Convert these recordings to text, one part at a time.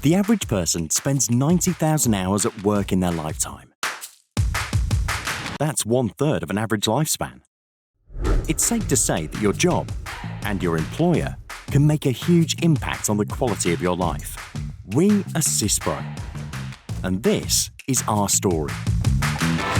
The average person spends 90,000 hours at work in their lifetime. That's 1/3 of an average lifespan. It's safe to say that your job and your employer can make a huge impact on the quality of your life. We are Syspro, and this is our story.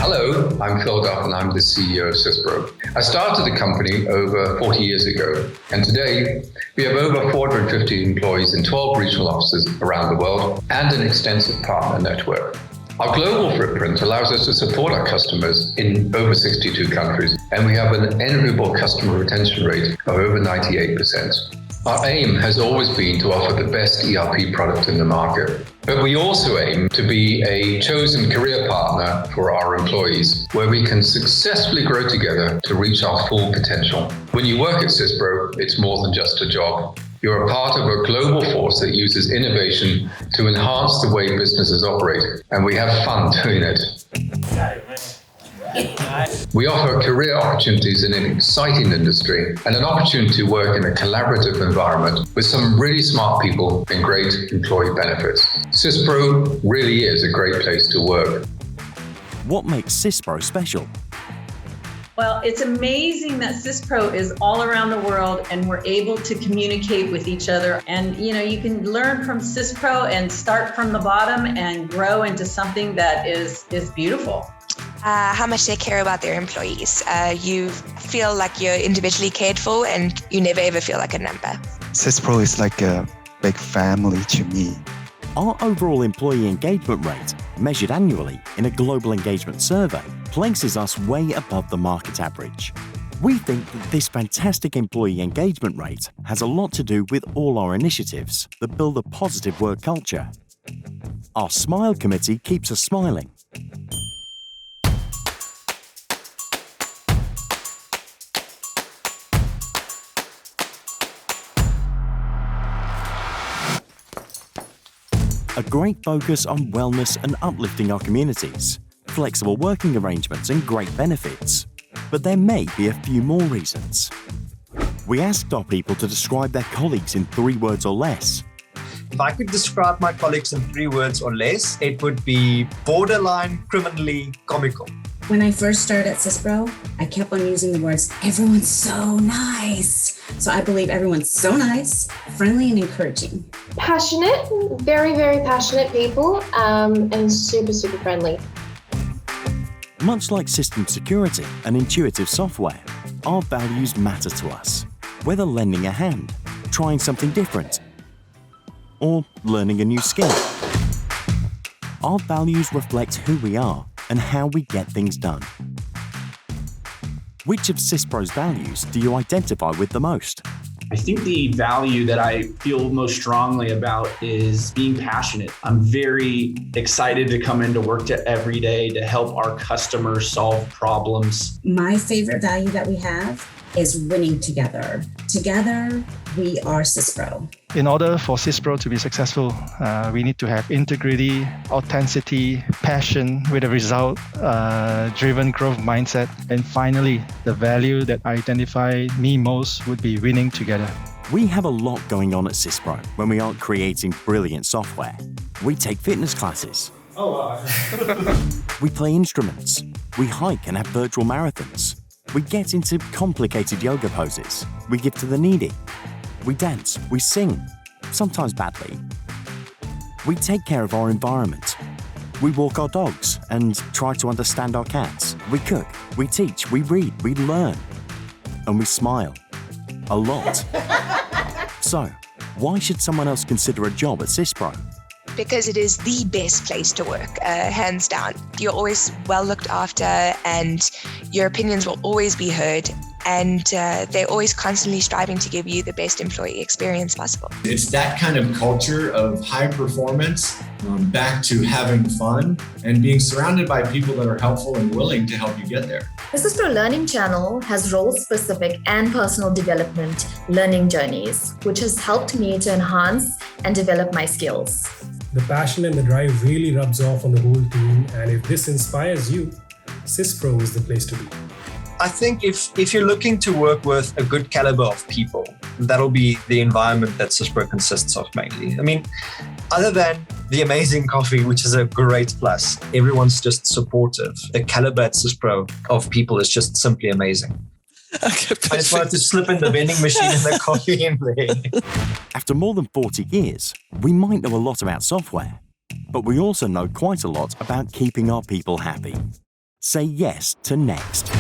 Hello, I'm Phil Duff and I'm the CEO of Syspro. I started the company over 40 years ago, and today we have over 450 employees in 12 regional offices around the world and an extensive partner network. Our global footprint allows us to support our customers in over 62 countries, and we have an enviable customer retention rate of over 98%. Our aim has always been to offer the best ERP product in the market, but we also aim to be a chosen career partner for our employees, where we can successfully grow together to reach our full potential. When you work at Syspro, it's more than just a job. You're a part of a global force that uses innovation to enhance the way businesses operate, and we have fun doing it. We offer career opportunities in an exciting industry and an opportunity to work in a collaborative environment with some really smart people and great employee benefits. Syspro really is a great place to work. What makes Syspro special? Well, it's amazing that Syspro is all around the world and we're able to communicate with each other. And, you can learn from Syspro and start from the bottom and grow into something that is beautiful. How much they care about their employees. You feel like you're individually cared for and you never ever feel like a number. Syspro is like a big family to me. Our overall employee engagement rate, measured annually in a global engagement survey, places us way above the market average. We think that this fantastic employee engagement rate has a lot to do with all our initiatives that build a positive work culture. Our Smile Committee keeps us smiling. A great focus on wellness and uplifting our communities, flexible working arrangements and great benefits. But there may be a few more reasons. We asked our people to describe their colleagues in 3 words or less. If I could describe my colleagues in 3 words or less, it would be borderline criminally comical. When I first started at Syspro, I kept on using the words, everyone's so nice. So I believe everyone's so nice, friendly and encouraging. Passionate, very, very passionate people, and super, super friendly. Much like system security and intuitive software, our values matter to us. Whether lending a hand, trying something different, or learning a new skill. Our values reflect who we are and how we get things done. Which of Syspro's values do you identify with the most? I think the value that I feel most strongly about is being passionate. I'm very excited to come into work every day to help our customers solve problems. My favorite value that we have is winning together. Together, we are Syspro. In order for Syspro to be successful, we need to have integrity, authenticity, passion with a result-driven growth mindset. And finally, the value that identify me most would be winning together. We have a lot going on at Syspro when we aren't creating brilliant software. We take fitness classes. Oh, wow. We play instruments. We hike and have virtual marathons. We get into complicated yoga poses. We give to the needy. We dance, we sing, sometimes badly. We take care of our environment. We walk our dogs and try to understand our cats. We cook, we teach, we read, we learn. And we smile. A lot. So, why should someone else consider a job at Syspro? Because it is the best place to work, hands down. You're always well looked after and your opinions will always be heard. And they're always constantly striving to give you the best employee experience possible. It's that kind of culture of high performance, back to having fun and being surrounded by people that are helpful and willing to help you get there. The Syspro Learning Channel has role-specific and personal development learning journeys, which has helped me to enhance and develop my skills. The passion and the drive really rubs off on the whole team, and if this inspires you, Syspro is the place to be. I think if you're looking to work with a good caliber of people, that'll be the environment that Syspro consists of mainly. I mean, Other than the amazing coffee, which is a great plus, everyone's just supportive. The caliber at Syspro of people is just simply amazing. Okay, I just wanted to slip in the vending machine and the coffee in there. After more than 40 years, we might know a lot about software, but we also know quite a lot about keeping our people happy. Say yes to Next.